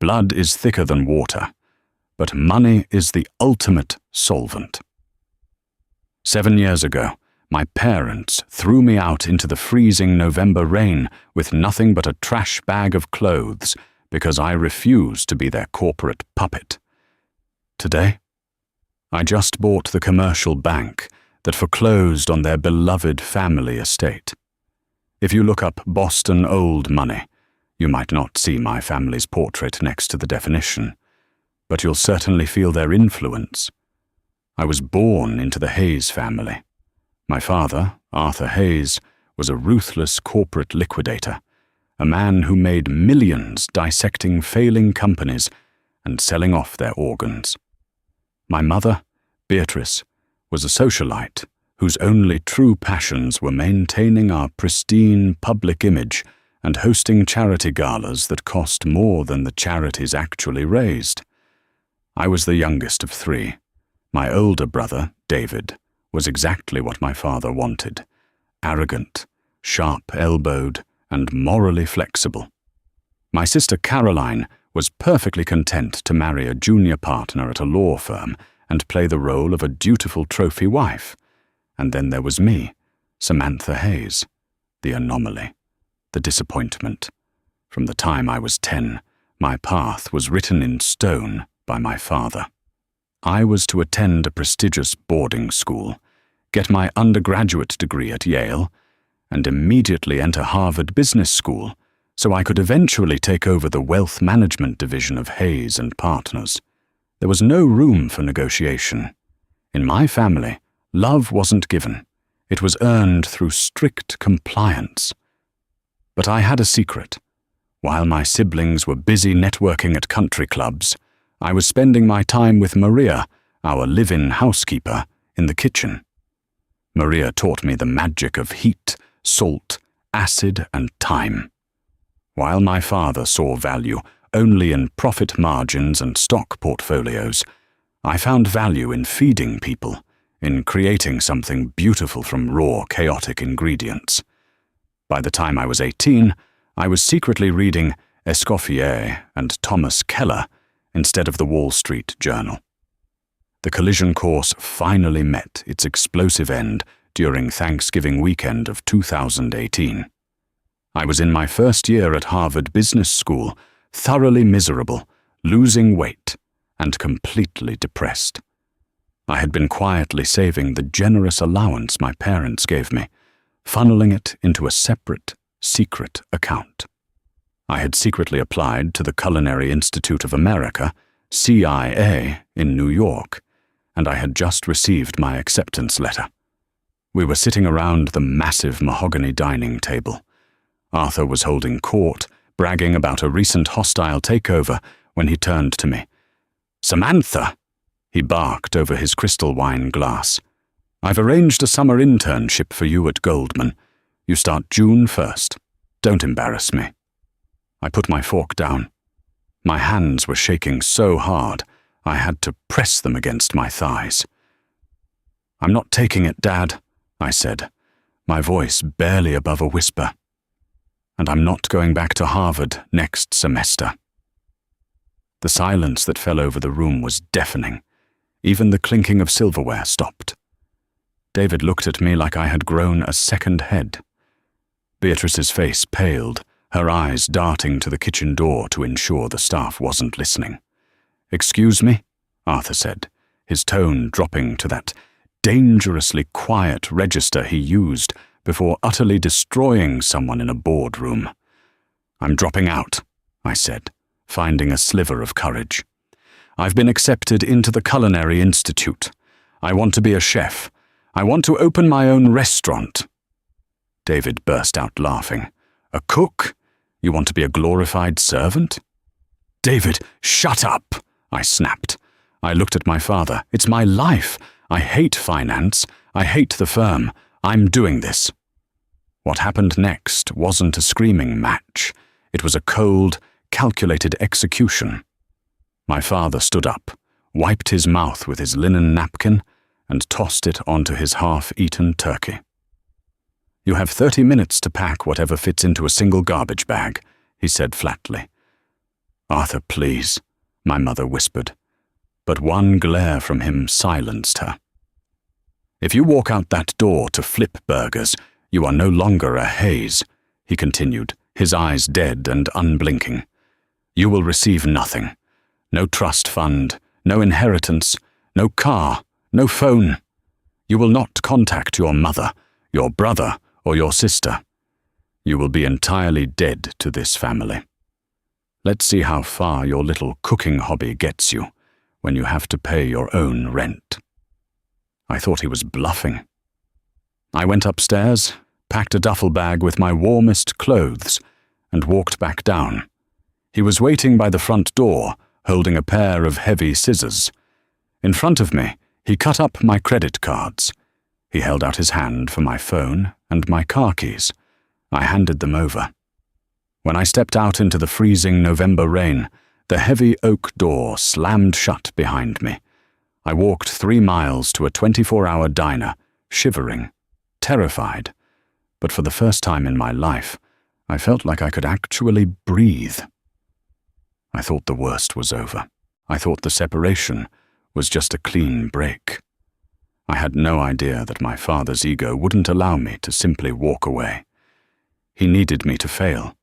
Blood is thicker than water, but money is the ultimate solvent. 7 years ago, my parents threw me out into the freezing November rain with nothing but a trash bag of clothes because I refused to be their corporate puppet. Today, I just bought the commercial bank that foreclosed on their beloved family estate. If you look up Boston old money, you might not see my family's portrait next to the definition, but you'll certainly feel their influence. I was born into the Hayes family. My father, Arthur Hayes, was a ruthless corporate liquidator, a man who made millions dissecting failing companies and selling off their organs. My mother, Beatrice, was a socialite whose only true passions were maintaining our pristine public image and hosting charity galas that cost more than the charities actually raised. I was the youngest of 3. My older brother, David, was exactly what my father wanted: arrogant, sharp-elbowed, and morally flexible. My sister Caroline was perfectly content to marry a junior partner at a law firm and play the role of a dutiful trophy wife. And then there was me, Samantha Hayes, the anomaly, the disappointment. From the time I was 10, my path was written in stone by my father. I was to attend a prestigious boarding school, get my undergraduate degree at Yale, and immediately enter Harvard Business School so I could eventually take over the wealth management division of Hayes and Partners. There was no room for negotiation. In my family, love wasn't given. It was earned through strict compliance. But I had a secret. While my siblings were busy networking at country clubs, I was spending my time with Maria, our live-in housekeeper, in the kitchen. Maria taught me the magic of heat, salt, acid, and time. While my father saw value only in profit margins and stock portfolios, I found value in feeding people, in creating something beautiful from raw, chaotic ingredients. By the time I was 18, I was secretly reading Escoffier and Thomas Keller instead of the Wall Street Journal. The collision course finally met its explosive end during Thanksgiving weekend of 2018. I was in my first year at Harvard Business School, thoroughly miserable, losing weight, and completely depressed. I had been quietly saving the generous allowance my parents gave me, funneling it into a separate, secret account. I had secretly applied to the Culinary Institute of America, CIA, in New York, and I had just received my acceptance letter. We were sitting around the massive mahogany dining table. Arthur was holding court, bragging about a recent hostile takeover, when he turned to me. "Samantha," he barked over his crystal wine glass, "I've arranged a summer internship for you at Goldman. You start June 1st. Don't embarrass me." I put my fork down. My hands were shaking so hard, I had to press them against my thighs. "I'm not taking it, Dad," I said, my voice barely above a whisper. "And I'm not going back to Harvard next semester." The silence that fell over the room was deafening. Even the clinking of silverware stopped. David looked at me like I had grown a second head. Beatrice's face paled, her eyes darting to the kitchen door to ensure the staff wasn't listening. "Excuse me?" Arthur said, his tone dropping to that dangerously quiet register he used before utterly destroying someone in a boardroom. "I'm dropping out," I said, finding a sliver of courage. "I've been accepted into the Culinary Institute. I want to be a chef. I want to open my own restaurant." David burst out laughing. "A cook? You want to be a glorified servant?" "David, shut up!" I snapped. I looked at my father. "It's my life. I hate finance. I hate the firm. I'm doing this." What happened next wasn't a screaming match. It was a cold, calculated execution. My father stood up, wiped his mouth with his linen napkin, and tossed it onto his half-eaten turkey. "You have 30 minutes to pack whatever fits into a single garbage bag," he said flatly. "Arthur, please," my mother whispered, but one glare from him silenced her. "If you walk out that door to flip burgers, you are no longer a Hayes," he continued, his eyes dead and unblinking. "You will receive nothing. No trust fund, no inheritance, no car, no phone. You will not contact your mother, your brother, or your sister. You will be entirely dead to this family. Let's see how far your little cooking hobby gets you when you have to pay your own rent." I thought he was bluffing. I went upstairs, packed a duffel bag with my warmest clothes, and walked back down. He was waiting by the front door, holding a pair of heavy scissors. In front of me, he cut up my credit cards. He held out his hand for my phone and my car keys. I handed them over. When I stepped out into the freezing November rain, the heavy oak door slammed shut behind me. I walked 3 miles to a 24-hour diner, shivering, terrified, but for the first time in my life, I felt like I could actually breathe. I thought the worst was over. I thought the separation was just a clean break. I had no idea that my father's ego wouldn't allow me to simply walk away. He needed me to fail,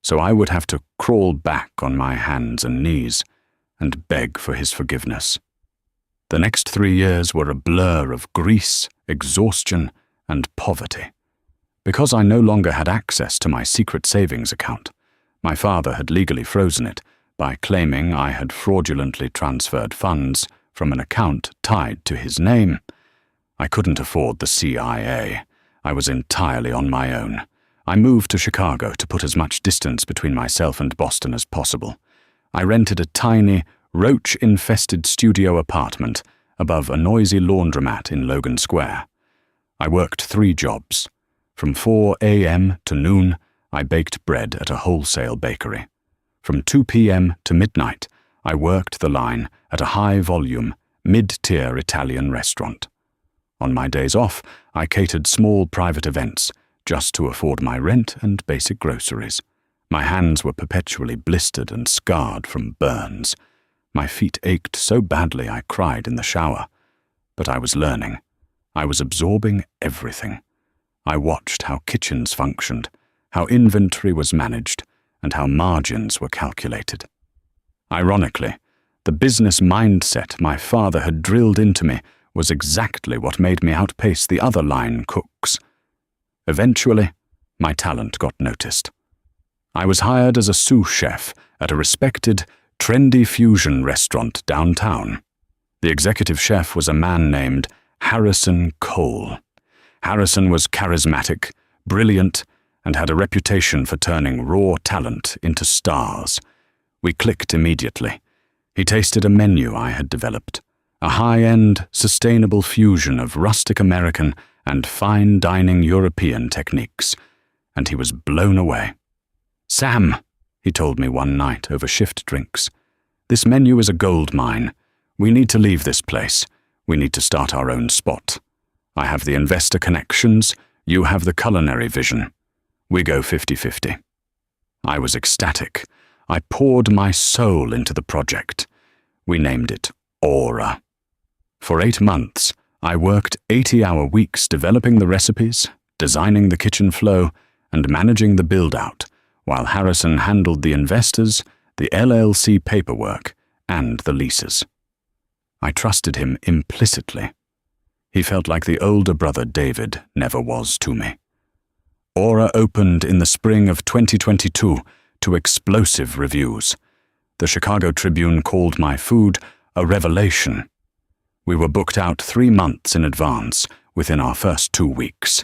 so I would have to crawl back on my hands and knees and beg for his forgiveness. The next 3 years were a blur of grease, exhaustion, and poverty. Because I no longer had access to my secret savings account, my father had legally frozen it by claiming I had fraudulently transferred funds from an account tied to his name. I couldn't afford the CIA. I was entirely on my own. I moved to Chicago to put as much distance between myself and Boston as possible. I rented a tiny, roach-infested studio apartment above a noisy laundromat in Logan Square. I worked 3 jobs. From 4 a.m. to noon, I baked bread at a wholesale bakery. From 2 p.m. to midnight, I worked the line at a high-volume, mid-tier Italian restaurant. On my days off, I catered small private events just to afford my rent and basic groceries. My hands were perpetually blistered and scarred from burns. My feet ached so badly I cried in the shower. But I was learning. I was absorbing everything. I watched how kitchens functioned, how inventory was managed, and how margins were calculated. Ironically, the business mindset my father had drilled into me was exactly what made me outpace the other line cooks. Eventually, my talent got noticed. I was hired as a sous chef at a respected, trendy fusion restaurant downtown. The executive chef was a man named Harrison Cole. Harrison was charismatic, brilliant, and had a reputation for turning raw talent into stars. We clicked immediately. He tasted a menu I had developed, a high-end, sustainable fusion of rustic American and fine dining European techniques, and he was blown away. "Sam," he told me one night over shift drinks, "this menu is a gold mine. We need to leave this place. We need to start our own spot. I have the investor connections, you have the culinary vision. We go 50-50. I was ecstatic. I poured my soul into the project. We named it Aura. For 8 months, I worked 80-hour weeks developing the recipes, designing the kitchen flow, and managing the build-out, while Harrison handled the investors, the LLC paperwork, and the leases. I trusted him implicitly. He felt like the older brother David never was to me. Aura opened in the spring of 2022 to explosive reviews. The Chicago Tribune called my food a revelation. We were booked out 3 months in advance within our first 2 weeks.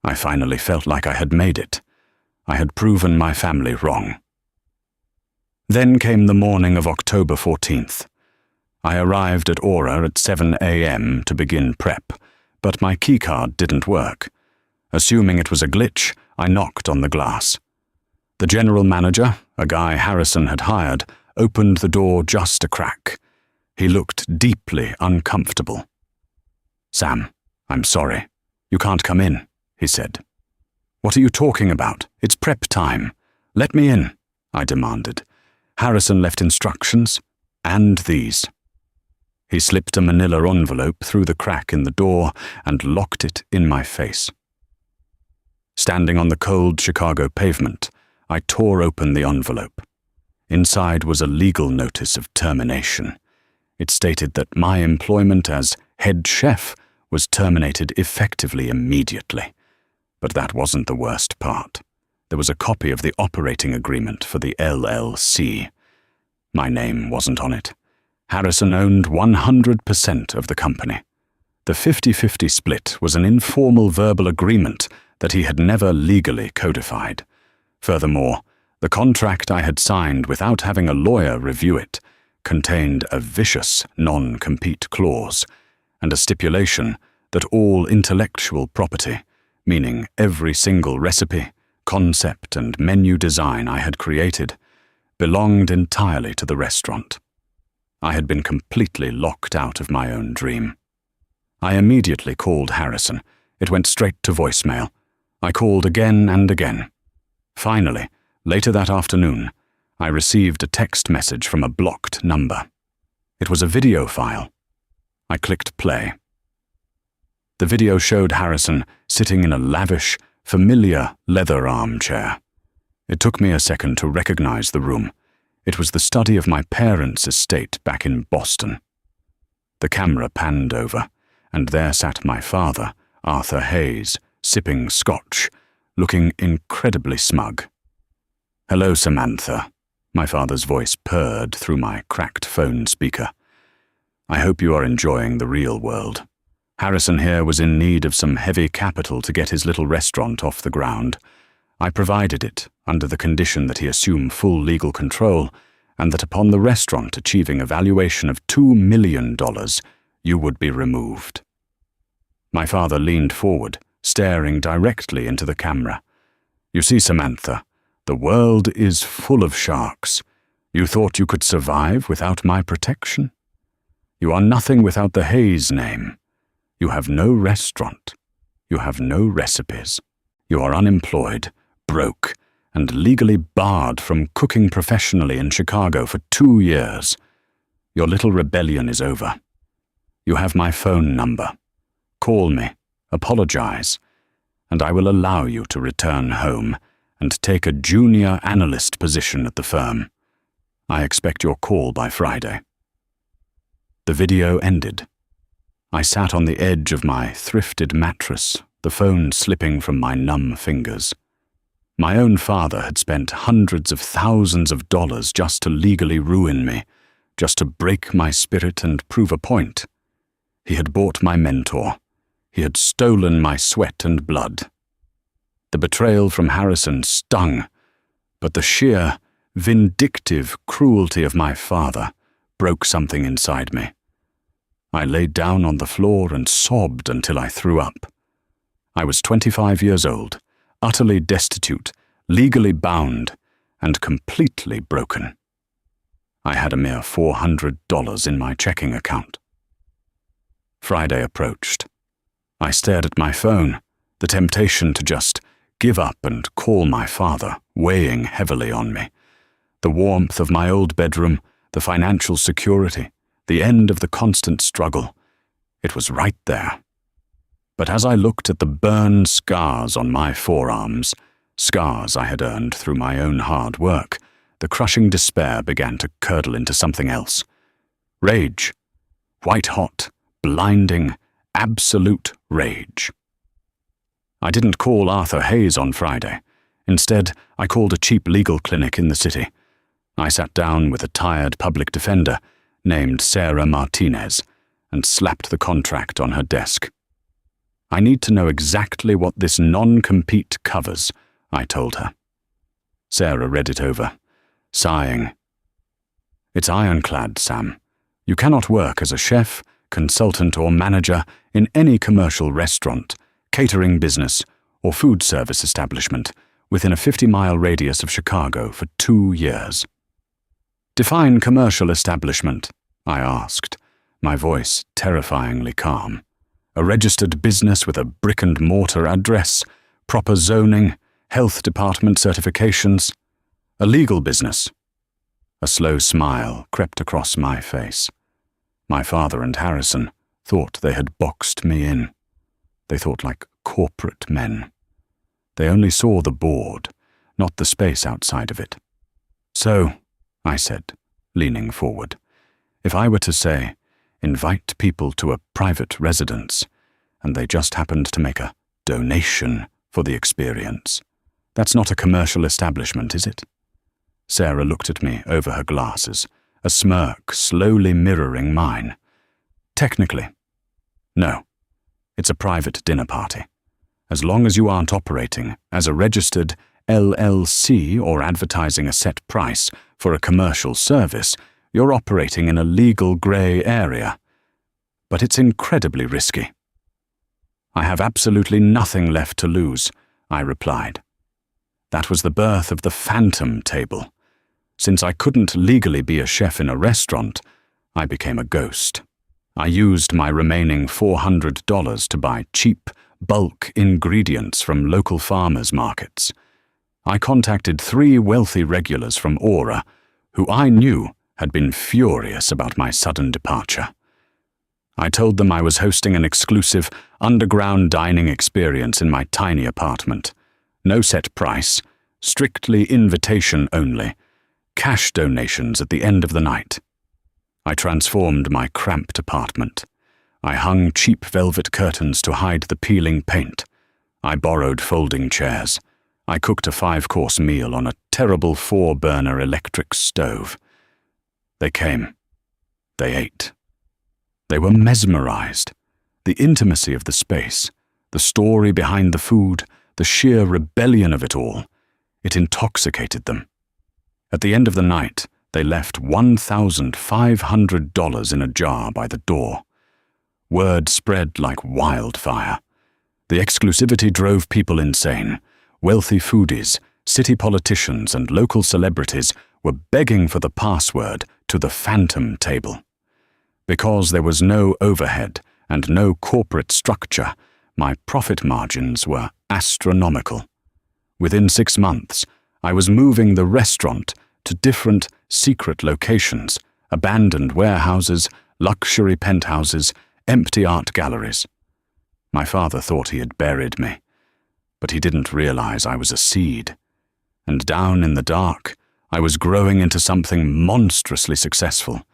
I finally felt like I had made it. I had proven my family wrong. Then came the morning of October 14th. I arrived at Aura at 7 a.m. to begin prep, but my keycard didn't work. Assuming it was a glitch, I knocked on the glass. The general manager, a guy Harrison had hired, opened the door just a crack. He looked deeply uncomfortable. "Sam, I'm sorry. You can't come in," he said. "What are you talking about? It's prep time. Let me in," I demanded. Harrison left instructions, and these. He slipped a manila envelope through the crack in the door and locked it in my face. Standing on the cold Chicago pavement, I tore open the envelope. Inside was a legal notice of termination. It stated that my employment as head chef was terminated effectively immediately. But that wasn't the worst part. There was a copy of the operating agreement for the LLC. My name wasn't on it. Harrison owned 100% of the company. The 50-50 split was an informal verbal agreement that he had never legally codified. Furthermore, the contract I had signed without having a lawyer review it contained a vicious non-compete clause and a stipulation that all intellectual property, meaning every single recipe, concept, and menu design I had created, belonged entirely to the restaurant. I had been completely locked out of my own dream. I immediately called Harrison. It went straight to voicemail. I called again and again. Finally, later that afternoon, I received a text message from a blocked number. It was a video file. I clicked play. The video showed Harrison sitting in a lavish, familiar leather armchair. It took me a second to recognize the room. It was the study of my parents' estate back in Boston. The camera panned over, and there sat my father, Arthur Hayes, sipping scotch, looking incredibly smug. "Hello, Samantha," my father's voice purred through my cracked phone speaker. "I hope you are enjoying the real world. Harrison here was in need of some heavy capital to get his little restaurant off the ground. I provided it under the condition that he assume full legal control and that upon the restaurant achieving a valuation of $2 million, you would be removed." My father leaned forward, staring directly into the camera. "You see, Samantha, the world is full of sharks. You thought you could survive without my protection? You are nothing without the Hayes name. You have no restaurant. You have no recipes. You are unemployed, broke, and legally barred from cooking professionally in Chicago for 2 years. Your little rebellion is over. You have my phone number. Call me, apologize, and I will allow you to return home and take a junior analyst position at the firm. I expect your call by Friday." The video ended. I sat on the edge of my thrifted mattress, the phone slipping from my numb fingers. My own father had spent hundreds of thousands of dollars just to legally ruin me, just to break my spirit and prove a point. He had bought my mentor. He had stolen my sweat and blood. The betrayal from Harrison stung, but the sheer, vindictive cruelty of my father broke something inside me. I laid down on the floor and sobbed until I threw up. I was 25 years old, utterly destitute, legally bound, and completely broken. I had a mere $400 in my checking account. Friday approached. I stared at my phone, the temptation to just give up and call my father weighing heavily on me. The warmth of my old bedroom, the financial security, the end of the constant struggle. It was right there. But as I looked at the burn scars on my forearms, scars I had earned through my own hard work, the crushing despair began to curdle into something else. Rage. White-hot, blinding, absolute rage. I didn't call Arthur Hayes on Friday. Instead, I called a cheap legal clinic in the city. I sat down with a tired public defender named Sarah Martinez and slapped the contract on her desk. "I need to know exactly what this non-compete covers," I told her. Sarah read it over, sighing. "It's ironclad, Sam. You cannot work as a chef, consultant, or manager in any commercial restaurant, catering business, or food service establishment within a 50-mile radius of Chicago for 2 years." "Define commercial establishment," I asked, my voice terrifyingly calm. "A registered business with a brick-and-mortar address, proper zoning, health department certifications. A legal business." A slow smile crept across my face. My father and Harrison thought they had boxed me in. They thought like corporate men. They only saw the board, not the space outside of it. So, I said, leaning forward, if I were to say, invite people to a private residence, and they just happened to make a donation for the experience, that's not a commercial establishment, is it? Sarah looked at me over her glasses, a smirk slowly mirroring mine. Technically, no. It's a private dinner party. As long as you aren't operating as a registered LLC or advertising a set price for a commercial service, you're operating in a legal grey area. But it's incredibly risky. I have absolutely nothing left to lose, I replied. That was the birth of the phantom table. Since I couldn't legally be a chef in a restaurant, I became a ghost. I used my remaining $400 to buy cheap, bulk ingredients from local farmers' markets. I contacted 3 wealthy regulars from Aura, who I knew had been furious about my sudden departure. I told them I was hosting an exclusive underground dining experience in my tiny apartment. No set price, strictly invitation only, cash donations at the end of the night. I transformed my cramped apartment. I hung cheap velvet curtains to hide the peeling paint. I borrowed folding chairs. I cooked a 5-course meal on a terrible 4-burner electric stove. They came. They ate. They were mesmerized. The intimacy of the space, the story behind the food, the sheer rebellion of it all, it intoxicated them. At the end of the night, they left $1,500 in a jar by the door. Word spread like wildfire. The exclusivity drove people insane. Wealthy foodies, city politicians, and local celebrities were begging for the password to the phantom table. Because there was no overhead and no corporate structure, my profit margins were astronomical. Within 6 months, I was moving the restaurant to different secret locations, abandoned warehouses, luxury penthouses, empty art galleries. My father thought he had buried me, but he didn't realize I was a seed. And down in the dark, I was growing into something monstrously successful.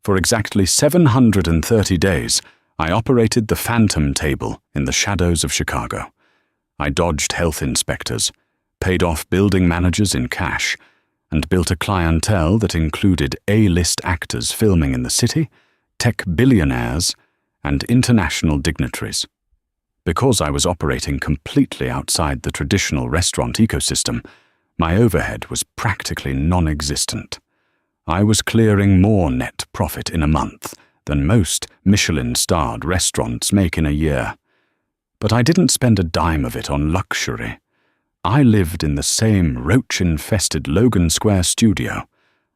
For exactly 730 days, I operated the phantom table in the shadows of Chicago. I dodged health inspectors, paid off building managers in cash, and built a clientele that included A-list actors filming in the city, tech billionaires, and international dignitaries. Because I was operating completely outside the traditional restaurant ecosystem, my overhead was practically non-existent. I was clearing more net profit in a month than most Michelin-starred restaurants make in a year. But I didn't spend a dime of it on luxury. I lived in the same roach-infested Logan Square studio.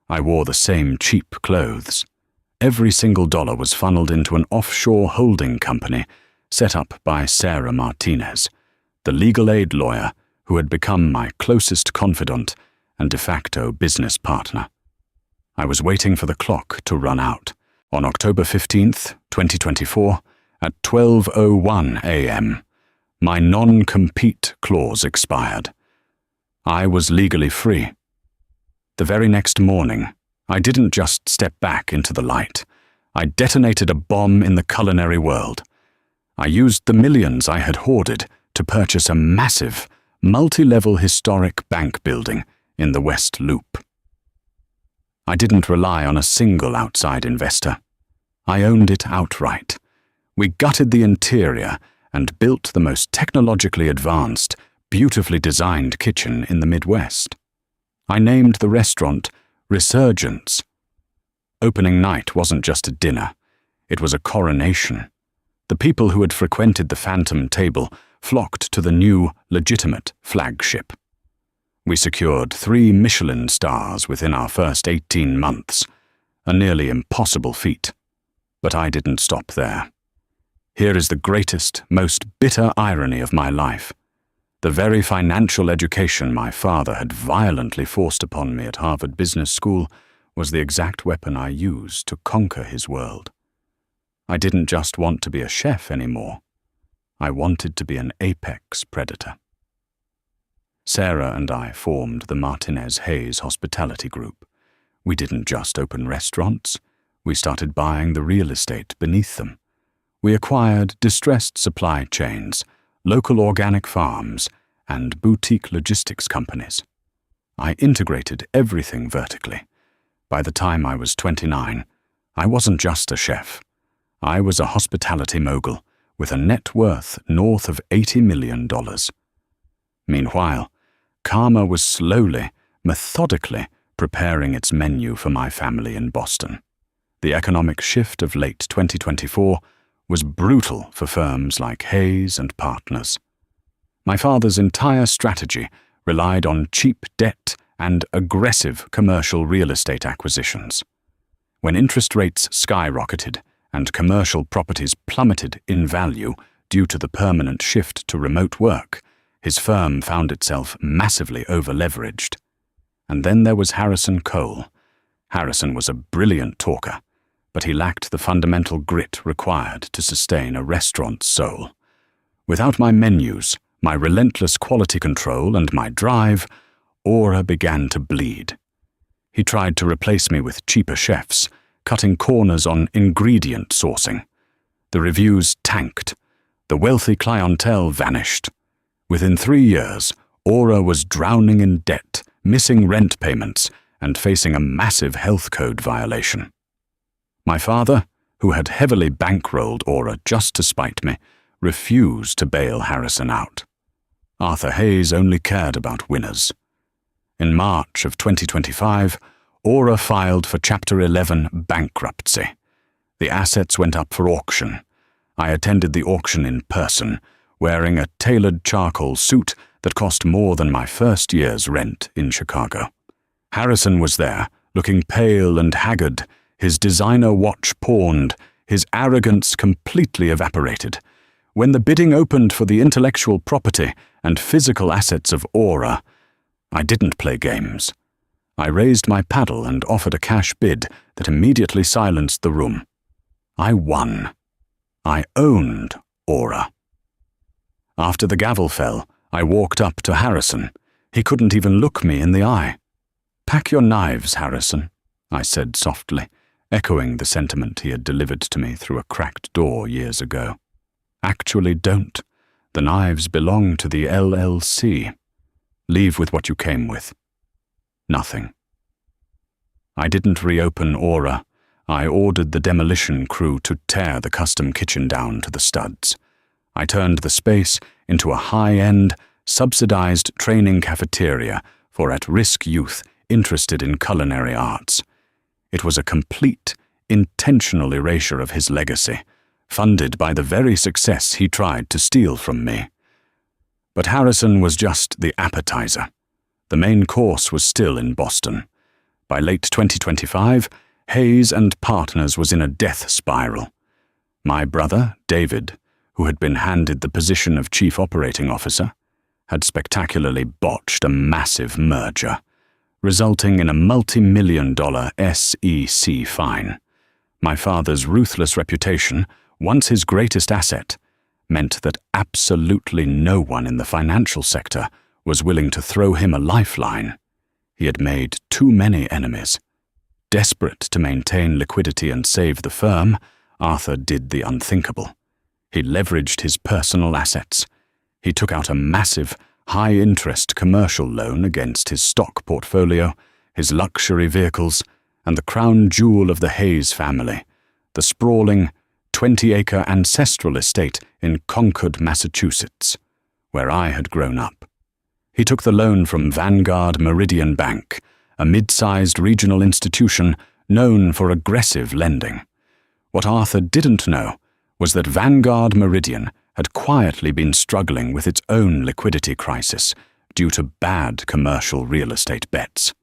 I wore the same cheap clothes. Every single dollar was funneled into an offshore holding company set up by Sarah Martinez, the legal aid lawyer who had become my closest confidant and de facto business partner. I was waiting for the clock to run out. On October 15th, 2024, at 12:01 a.m., my non-compete clause expired. I was legally free. The very next morning, I didn't just step back into the light. I detonated a bomb in the culinary world. I used the millions I had hoarded to purchase a massive, multi-level historic bank building in the West Loop. I didn't rely on a single outside investor. I owned it outright. We gutted the interior and built the most technologically advanced, beautifully designed kitchen in the Midwest. I named the restaurant Resurgence. Opening night wasn't just a dinner. It was a coronation. The people who had frequented the phantom table flocked to the new, legitimate flagship. We secured 3 Michelin stars within our first 18 months, a nearly impossible feat. But I didn't stop there. Here is the greatest, most bitter irony of my life. The very financial education my father had violently forced upon me at Harvard Business School was the exact weapon I used to conquer his world. I didn't just want to be a chef anymore. I wanted to be an apex predator. Sarah and I formed the Martinez Hayes Hospitality Group. We didn't just open restaurants. We started buying the real estate beneath them. We acquired distressed supply chains, local organic farms, and boutique logistics companies. I integrated everything vertically. By the time I was 29, I wasn't just a chef. I was a hospitality mogul with a net worth north of $80 million. Meanwhile, Karma was slowly, methodically preparing its menu for my family in Boston. The economic shift of late 2024 was brutal for firms like Hayes and Partners. My father's entire strategy relied on cheap debt and aggressive commercial real estate acquisitions. When interest rates skyrocketed and commercial properties plummeted in value due to the permanent shift to remote work, his firm found itself massively over-leveraged. And then there was Harrison Cole. Harrison was a brilliant talker, but he lacked the fundamental grit required to sustain a restaurant's soul. Without my menus, my relentless quality control, and my drive, Aura began to bleed. He tried to replace me with cheaper chefs, cutting corners on ingredient sourcing. The reviews tanked. The wealthy clientele vanished. Within 3 years, Aura was drowning in debt, missing rent payments, and facing a massive health code violation. My father, who had heavily bankrolled Aura just to spite me, refused to bail Harrison out. Arthur Hayes only cared about winners. In March of 2025, Aura filed for Chapter 11 bankruptcy. The assets went up for auction. I attended the auction in person, wearing a tailored charcoal suit that cost more than my first year's rent in Chicago. Harrison was there, looking pale and haggard, his designer watch pawned, his arrogance completely evaporated. When the bidding opened for the intellectual property and physical assets of Aura, I didn't play games. I raised my paddle and offered a cash bid that immediately silenced the room. I won. I owned Aura. After the gavel fell, I walked up to Harrison. He couldn't even look me in the eye. "Pack your knives, Harrison," I said softly, echoing the sentiment he had delivered to me through a cracked door years ago. "Actually don't. The knives belong to the LLC. Leave with what you came with." Nothing. I didn't reopen Aura. I ordered the demolition crew to tear the custom kitchen down to the studs. I turned the space into a high-end, subsidized training cafeteria for at-risk youth interested in culinary arts. It was a complete, intentional erasure of his legacy, funded by the very success he tried to steal from me. But Harrison was just the appetizer. The main course was still in Boston. By late 2025, Hayes and Partners was in a death spiral. My brother, David, who had been handed the position of Chief Operating Officer, had spectacularly botched a massive merger, resulting in a multi-million-dollar SEC fine. My father's ruthless reputation, once his greatest asset, meant that absolutely no one in the financial sector was willing to throw him a lifeline. He had made too many enemies. Desperate to maintain liquidity and save the firm, Arthur did the unthinkable. He leveraged his personal assets. He took out a massive, high-interest commercial loan against his stock portfolio, his luxury vehicles, and the crown jewel of the Hayes family, the sprawling, 20-acre ancestral estate in Concord, Massachusetts, where I had grown up. He took the loan from Vanguard Meridian Bank, a mid-sized regional institution known for aggressive lending. What Arthur didn't know was that Vanguard Meridian had quietly been struggling with its own liquidity crisis due to bad commercial real estate bets.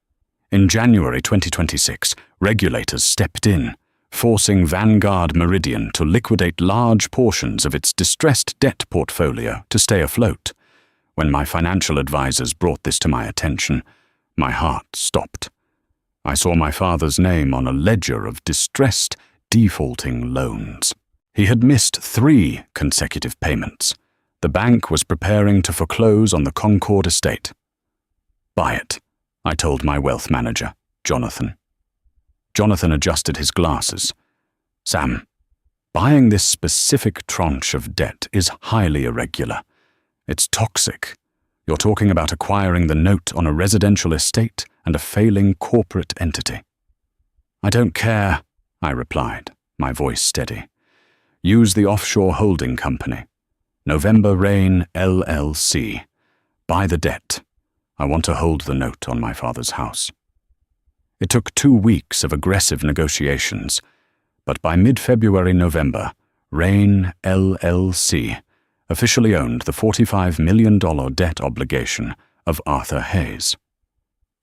In January 2026, regulators stepped in, forcing Vanguard Meridian to liquidate large portions of its distressed debt portfolio to stay afloat. When my financial advisors brought this to my attention, my heart stopped. I saw my father's name on a ledger of distressed, defaulting loans. He had missed 3 consecutive payments. The bank was preparing to foreclose on the Concord estate. "Buy it," I told my wealth manager, Jonathan. Jonathan adjusted his glasses. "Sam, buying this specific tranche of debt is highly irregular. It's toxic. You're talking about acquiring the note on a residential estate and a failing corporate entity." "I don't care," I replied, my voice steady. "Use the offshore holding company. November Rain, LLC. Buy the debt. I want to hold the note on my father's house." It took 2 weeks of aggressive negotiations, but by mid-November, Rain, LLC officially owned the $45 million debt obligation of Arthur Hayes.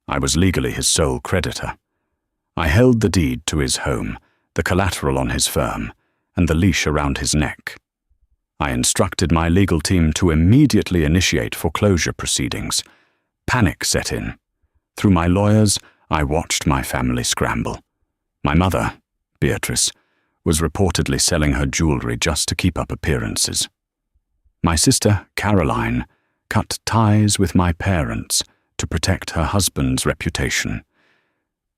I was legally his sole creditor. I held the deed to his home, the collateral on his firm, and the leash around his neck. I instructed my legal team to immediately initiate foreclosure proceedings. Panic set in. Through my lawyers, I watched my family scramble. My mother, Beatrice, was reportedly selling her jewelry just to keep up appearances. My sister, Caroline, cut ties with my parents to protect her husband's reputation.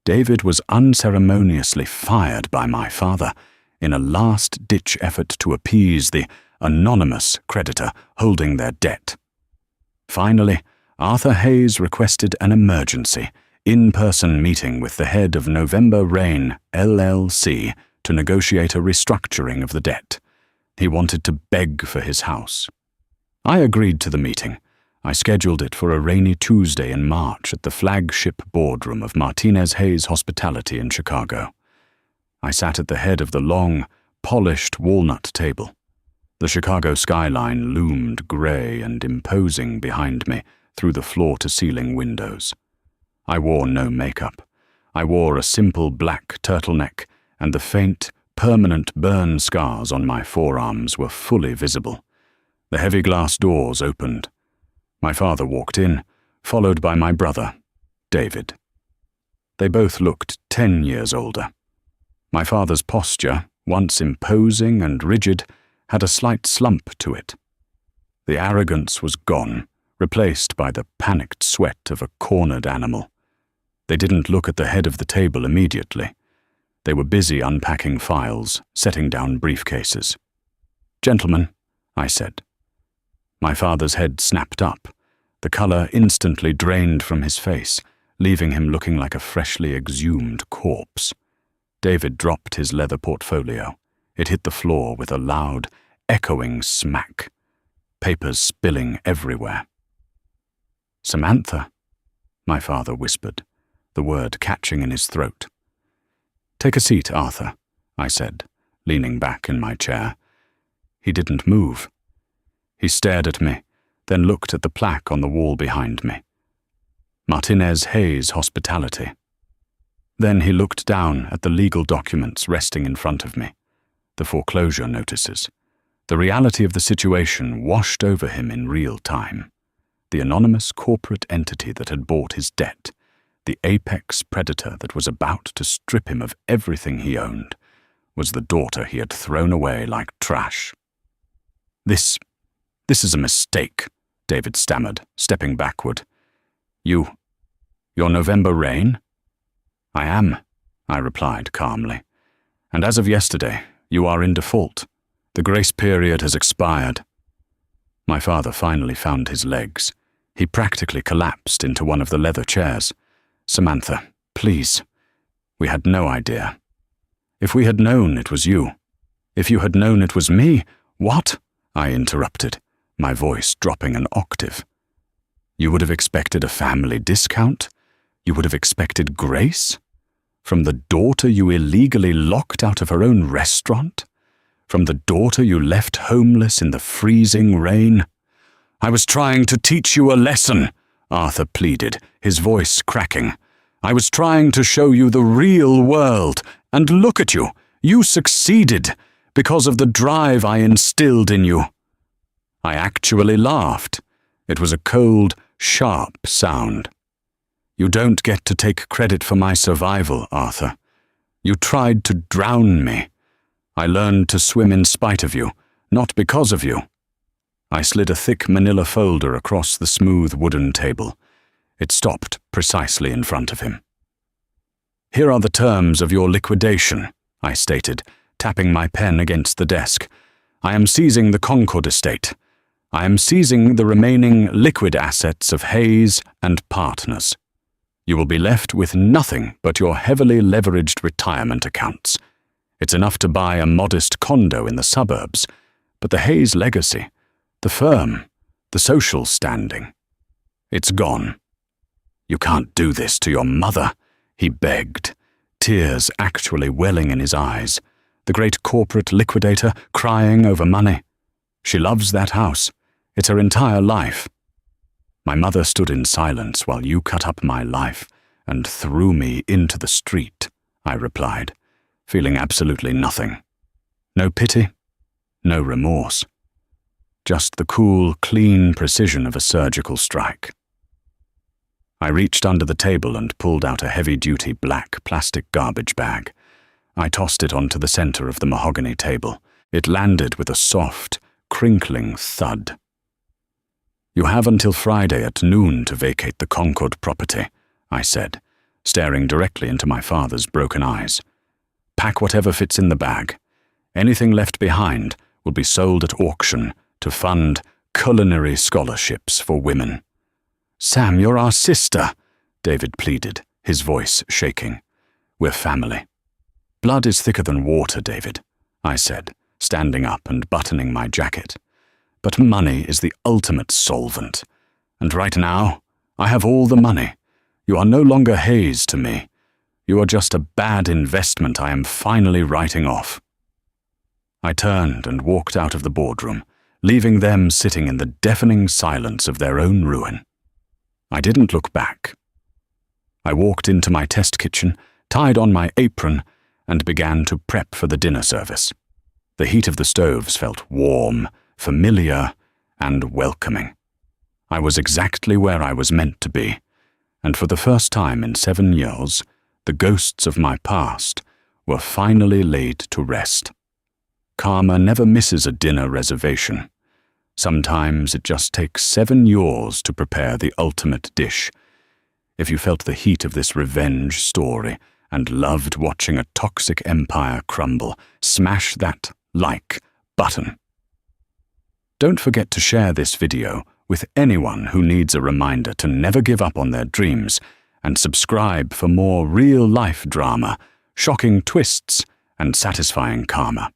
David was unceremoniously fired by my father in a last-ditch effort to appease the anonymous creditor holding their debt. Finally, Arthur Hayes requested an emergency, in-person meeting with the head of November Rain, LLC, to negotiate a restructuring of the debt. He wanted to beg for his house. I agreed to the meeting. I scheduled it for a rainy Tuesday in March at the flagship boardroom of Martinez Hayes Hospitality in Chicago. I sat at the head of the long, polished walnut table. The Chicago skyline loomed gray and imposing behind me through the floor-to-ceiling windows. I wore no makeup. I wore a simple black turtleneck, and the faint, permanent burn scars on my forearms were fully visible. The heavy glass doors opened. My father walked in, followed by my brother, David. They both looked 10 years older. My father's posture, once imposing and rigid, had a slight slump to it. The arrogance was gone, replaced by the panicked sweat of a cornered animal. They didn't look at the head of the table immediately. They were busy unpacking files, setting down briefcases. "Gentlemen," I said. My father's head snapped up. The color instantly drained from his face, leaving him looking like a freshly exhumed corpse. David dropped his leather portfolio. It hit the floor with a loud, echoing smack, papers spilling everywhere. "Samantha," my father whispered, the word catching in his throat. "Take a seat, Arthur," I said, leaning back in my chair. He didn't move. He stared at me, then looked at the plaque on the wall behind me. Martinez Hayes Hospitality. Then he looked down at the legal documents resting in front of me, the foreclosure notices. The reality of the situation washed over him in real time. The anonymous corporate entity that had bought his debt, the apex predator that was about to strip him of everything he owned, was the daughter he had thrown away like trash. This is a mistake," David stammered, stepping backward. You're November Rain?" "I am," I replied calmly. "And as of yesterday, you are in default. The grace period has expired." My father finally found his legs. He practically collapsed into one of the leather chairs. "Samantha, please. We had no idea. If we had known it was you. If you had known it was me." "What?" I interrupted, my voice dropping an octave. "You would have expected a family discount? You would have expected grace? From the daughter you illegally locked out of her own restaurant? From the daughter you left homeless in the freezing rain?" "I was trying to teach you a lesson," Arthur pleaded, his voice cracking. "I was trying to show you the real world, and look at you. You succeeded because of the drive I instilled in you." I actually laughed. It was a cold, sharp sound. You don't get to take credit for my survival, Arthur. You tried to drown me. I learned to swim in spite of you, not because of you. I slid a thick manila folder across the smooth wooden table. It stopped precisely in front of him. Here are the terms of your liquidation, I stated, tapping my pen against the desk. I am seizing the Concord estate. I am seizing the remaining liquid assets of Hayes and Partners. You will be left with nothing but your heavily leveraged retirement accounts. It's enough to buy a modest condo in the suburbs, but the Hayes legacy, the firm, the social standing, it's gone. You can't do this to your mother, he begged, tears actually welling in his eyes, the great corporate liquidator crying over money. She loves that house. It's her entire life. My mother stood in silence while you cut up my life and threw me into the street, I replied, feeling absolutely nothing. No pity, no remorse. Just the cool, clean precision of a surgical strike. I reached under the table and pulled out a heavy-duty black plastic garbage bag. I tossed it onto the center of the mahogany table. It landed with a soft, crinkling thud. You have until Friday at noon to vacate the Concord property, I said, staring directly into my father's broken eyes. Pack whatever fits in the bag. Anything left behind will be sold at auction to fund culinary scholarships for women. Sam, you're our sister, David pleaded, his voice shaking. We're family. Blood is thicker than water, David, I said, standing up and buttoning my jacket. But money is the ultimate solvent. And right now, I have all the money. You are no longer Hayes to me. You are just a bad investment I am finally writing off. I turned and walked out of the boardroom, leaving them sitting in the deafening silence of their own ruin. I didn't look back. I walked into my test kitchen, tied on my apron, and began to prep for the dinner service. The heat of the stoves felt warm, familiar, and welcoming. I was exactly where I was meant to be, and for the first time in 7 years, the ghosts of my past were finally laid to rest. Karma never misses a dinner reservation. Sometimes it just takes 7 years to prepare the ultimate dish. If you felt the heat of this revenge story and loved watching a toxic empire crumble, smash that like button. Don't forget to share this video with anyone who needs a reminder to never give up on their dreams, and subscribe for more real-life drama, shocking twists, and satisfying karma.